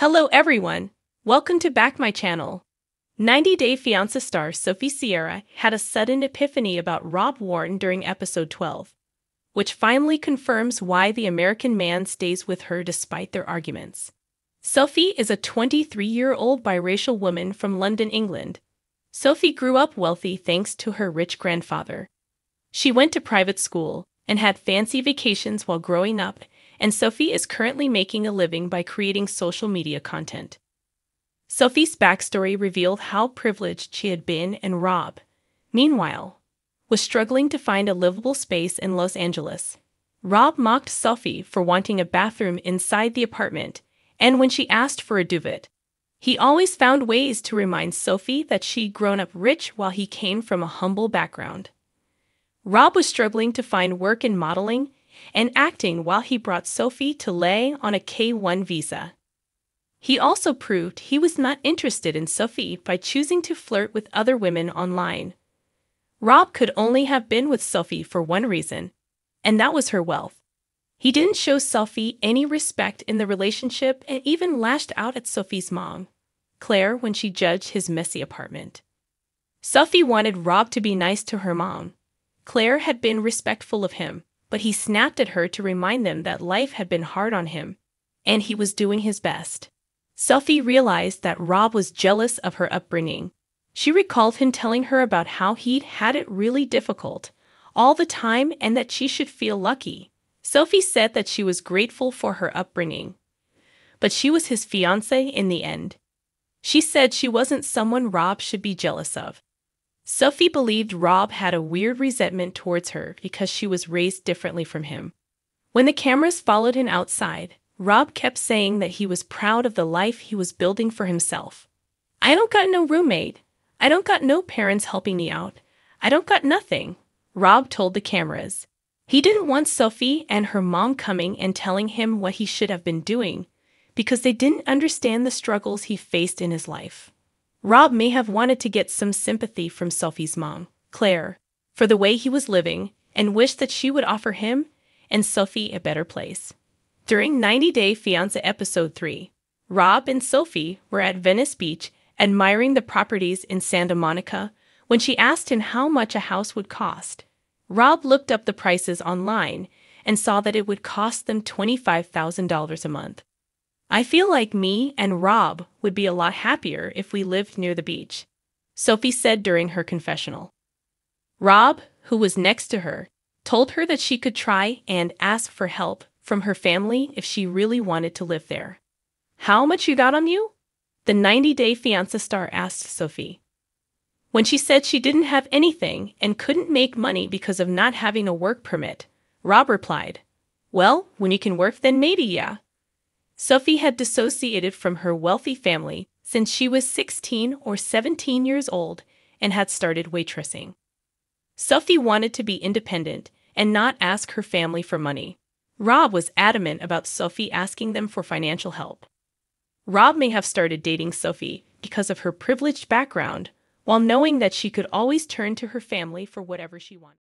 Hello everyone, welcome to back my channel. 90 Day Fiancé star Sophie Sierra had a sudden epiphany about Rob Warne during episode 12, which finally confirms why the American man stays with her despite their arguments. Sophie is a 23-year-old biracial woman from London, England. Sophie grew up wealthy thanks to her rich grandfather. She went to private school and had fancy vacations while growing up, and Sophie is currently making a living by creating social media content. Sophie's backstory revealed how privileged she had been, and Rob, meanwhile, was struggling to find a livable space in Los Angeles. Rob mocked Sophie for wanting a bathroom inside the apartment, and when she asked for a duvet, he always found ways to remind Sophie that she'd grown up rich while he came from a humble background. Rob was struggling to find work in modeling and acting while he brought Sophie to LA on a K-1 visa. He also proved he was not interested in Sophie by choosing to flirt with other women online. Rob could only have been with Sophie for one reason, and that was her wealth. He didn't show Sophie any respect in the relationship and even lashed out at Sophie's mom, Claire, when she judged his messy apartment. Sophie wanted Rob to be nice to her mom. Claire had been respectful of him, but he snapped at her to remind them that life had been hard on him, and he was doing his best. Sophie realized that Rob was jealous of her upbringing. She recalled him telling her about how he'd had it really difficult all the time and that she should feel lucky. Sophie said that she was grateful for her upbringing, but she was his fiancé in the end. She said she wasn't someone Rob should be jealous of. Sophie believed Rob had a weird resentment towards her because she was raised differently from him. When the cameras followed him outside, Rob kept saying that he was proud of the life he was building for himself. "I don't got no roommate. I don't got no parents helping me out. I don't got nothing," Rob told the cameras. He didn't want Sophie and her mom coming and telling him what he should have been doing because they didn't understand the struggles he faced in his life. Rob may have wanted to get some sympathy from Sophie's mom, Claire, for the way he was living, and wished that she would offer him and Sophie a better place. During 90 Day Fiancé episode 3, Rob and Sophie were at Venice Beach admiring the properties in Santa Monica when she asked him how much a house would cost. Rob looked up the prices online and saw that it would cost them $25,000 a month. "I feel like me and Rob would be a lot happier if we lived near the beach," Sophie said during her confessional. Rob, who was next to her, told her that she could try and ask for help from her family if she really wanted to live there. "How much you got on you?" the 90 Day Fiancé star asked Sophie. When she said she didn't have anything and couldn't make money because of not having a work permit, Rob replied, "Well, when you can work, then maybe, yeah." Sophie had dissociated from her wealthy family since she was 16 or 17 years old and had started waitressing. Sophie wanted to be independent and not ask her family for money. Rob was adamant about Sophie asking them for financial help. Rob may have started dating Sophie because of her privileged background, while knowing that she could always turn to her family for whatever she wanted.